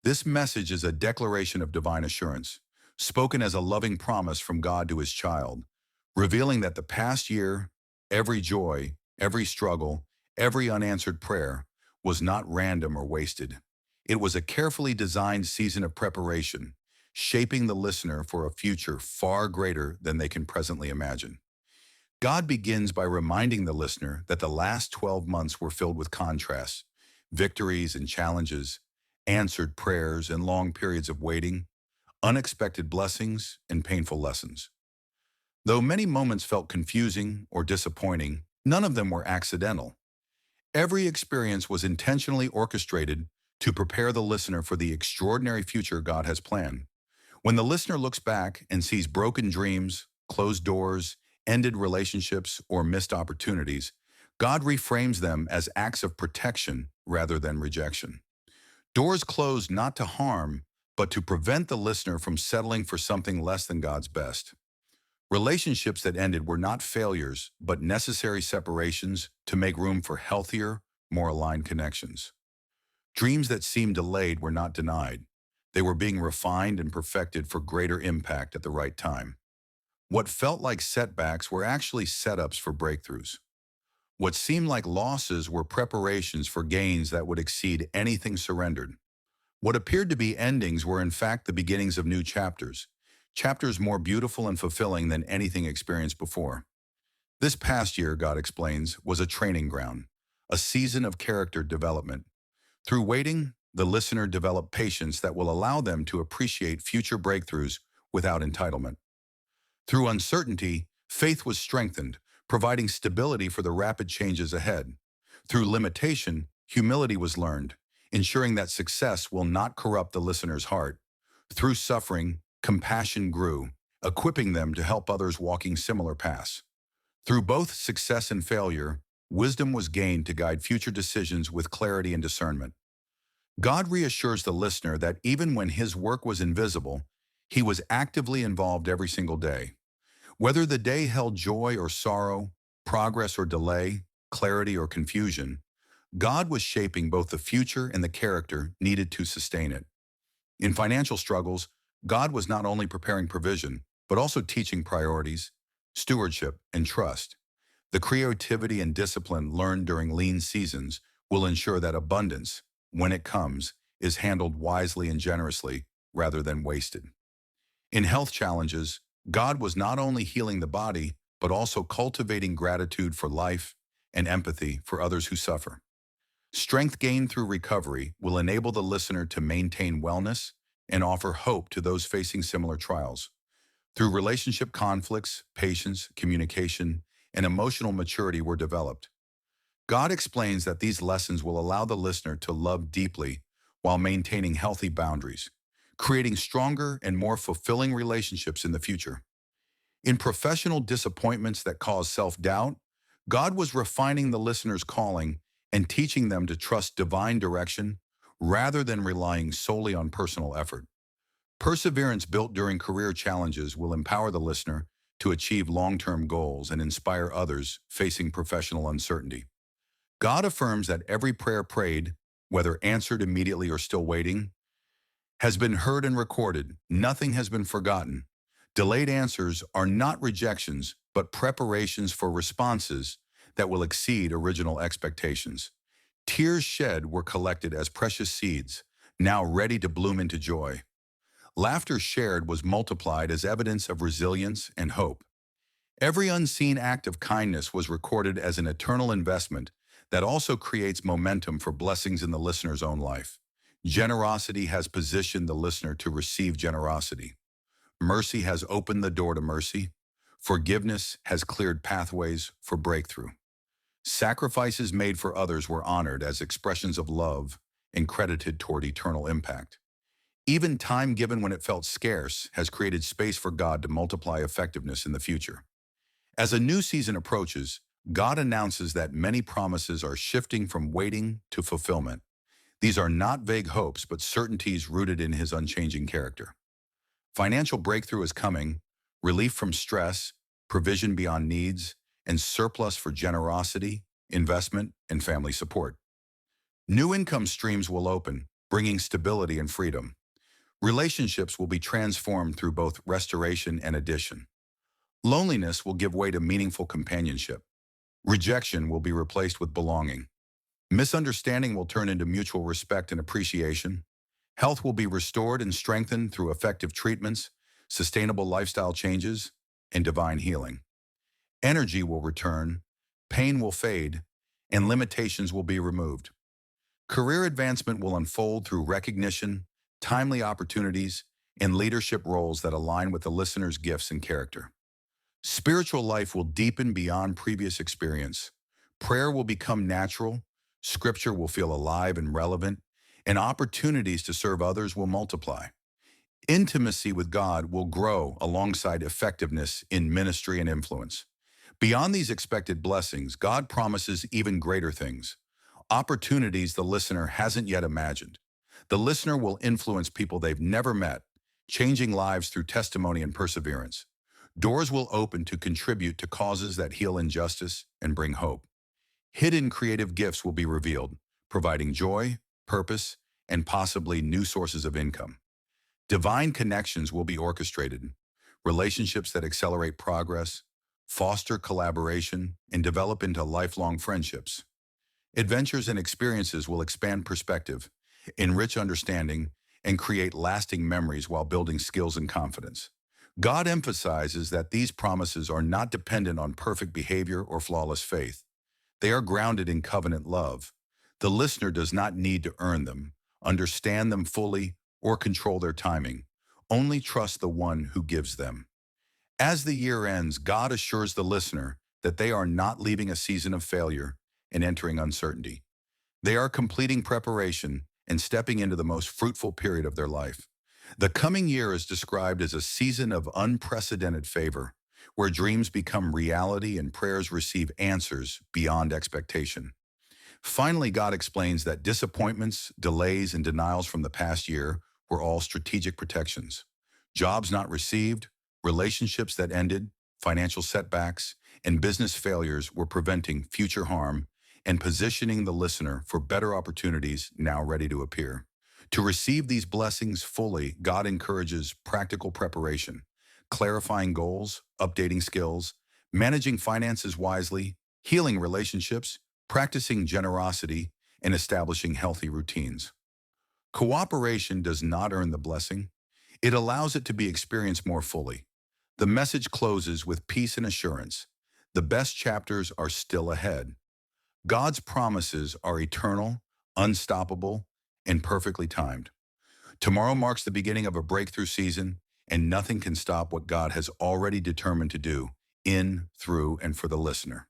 This message is a declaration of divine assurance, spoken as a loving promise from God to his child, revealing that the past year, every joy, every struggle, every unanswered prayer was not random or wasted. It was a carefully designed season of preparation, shaping the listener for a future far greater than they can presently imagine. God begins by reminding the listener that the last 12 months were filled with contrasts, victories and challenges, answered prayers and long periods of waiting, unexpected blessings and painful lessons. Though many moments felt confusing or disappointing, none of them were accidental. Every experience was intentionally orchestrated to prepare the listener for the extraordinary future God has planned. When the listener looks back and sees broken dreams, closed doors, ended relationships, or missed opportunities, God reframes them as acts of protection rather than rejection. Doors closed not to harm, but to prevent the listener from settling for something less than God's best. Relationships that ended were not failures, but necessary separations to make room for healthier, more aligned connections. Dreams that seemed delayed were not denied. They were being refined and perfected for greater impact at the right time. What felt like setbacks were actually setups for breakthroughs. What seemed like losses were preparations for gains that would exceed anything surrendered. What appeared to be endings were in fact the beginnings of new chapters, chapters more beautiful and fulfilling than anything experienced before. This past year, God explains, was a training ground, a season of character development. Through waiting, the listener developed patience that will allow them to appreciate future breakthroughs without entitlement. Through uncertainty, faith was strengthened, providing stability for the rapid changes ahead. Through limitation, humility was learned, ensuring that success will not corrupt the listener's heart. Through suffering, compassion grew, equipping them to help others walking similar paths. Through both success and failure, wisdom was gained to guide future decisions with clarity and discernment. God reassures the listener that even when his work was invisible, he was actively involved every single day. Whether the day held joy or sorrow, progress or delay, clarity or confusion, God was shaping both the future and the character needed to sustain it. In financial struggles, God was not only preparing provision, but also teaching priorities, stewardship, and trust. The creativity and discipline learned during lean seasons will ensure that abundance, when it comes, is handled wisely and generously rather than wasted. In health challenges, God was not only healing the body, but also cultivating gratitude for life and empathy for others who suffer. Strength gained through recovery will enable the listener to maintain wellness and offer hope to those facing similar trials. Through relationship conflicts, patience, communication, and emotional maturity were developed. God explains that these lessons will allow the listener to love deeply while maintaining healthy boundaries, creating stronger and more fulfilling relationships in the future. In professional disappointments that cause self-doubt, God was refining the listener's calling and teaching them to trust divine direction rather than relying solely on personal effort. Perseverance built during career challenges will empower the listener to achieve long-term goals and inspire others facing professional uncertainty. God affirms that every prayer prayed, whether answered immediately or still waiting, has been heard and recorded. Nothing has been forgotten. Delayed answers are not rejections, but preparations for responses that will exceed original expectations. Tears shed were collected as precious seeds, now ready to bloom into joy. Laughter shared was multiplied as evidence of resilience and hope. Every unseen act of kindness was recorded as an eternal investment that also creates momentum for blessings in the listener's own life. Generosity has positioned the listener to receive generosity. Mercy has opened the door to mercy. Forgiveness has cleared pathways for breakthrough. Sacrifices made for others were honored as expressions of love and credited toward eternal impact. Even time given when it felt scarce has created space for God to multiply effectiveness in the future. As a new season approaches, God announces that many promises are shifting from waiting to fulfillment. These are not vague hopes, but certainties rooted in his unchanging character. Financial breakthrough is coming, relief from stress, provision beyond needs, and surplus for generosity, investment, and family support. New income streams will open, bringing stability and freedom. Relationships will be transformed through both restoration and addition. Loneliness will give way to meaningful companionship. Rejection will be replaced with belonging. Misunderstanding will turn into mutual respect and appreciation. Health will be restored and strengthened through effective treatments, sustainable lifestyle changes, and divine healing. Energy will return, pain will fade, and limitations will be removed. Career advancement will unfold through recognition, timely opportunities, and leadership roles that align with the listener's gifts and character. Spiritual life will deepen beyond previous experience. Prayer will become natural, scripture will feel alive and relevant, and opportunities to serve others will multiply. Intimacy with God will grow alongside effectiveness in ministry and influence. Beyond these expected blessings, God promises even greater things, opportunities the listener hasn't yet imagined. The listener will influence people they've never met, changing lives through testimony and perseverance. Doors will open to contribute to causes that heal injustice and bring hope. Hidden creative gifts will be revealed, providing joy, purpose, and possibly new sources of income. Divine connections will be orchestrated, relationships that accelerate progress, foster collaboration, and develop into lifelong friendships. Adventures and experiences will expand perspective, enrich understanding, and create lasting memories while building skills and confidence. God emphasizes that these promises are not dependent on perfect behavior or flawless faith. They are grounded in covenant love. The listener does not need to earn them, understand them fully, or control their timing. Only trust the one who gives them. As the year ends, God assures the listener that they are not leaving a season of failure and entering uncertainty. They are completing preparation and stepping into the most fruitful period of their life. The coming year is described as a season of unprecedented favor, where dreams become reality and prayers receive answers beyond expectation. Finally, God explains that disappointments, delays, and denials from the past year were all strategic protections. Jobs not received, relationships that ended, financial setbacks, and business failures were preventing future harm and positioning the listener for better opportunities now ready to appear. To receive these blessings fully, God encourages practical preparation, clarifying goals, updating skills, managing finances wisely, healing relationships, practicing generosity, and establishing healthy routines. Cooperation does not earn the blessing. It allows it to be experienced more fully. The message closes with peace and assurance. The best chapters are still ahead. God's promises are eternal, unstoppable, and perfectly timed. Tomorrow marks the beginning of a breakthrough season, and nothing can stop what God has already determined to do in, through, and for the listener.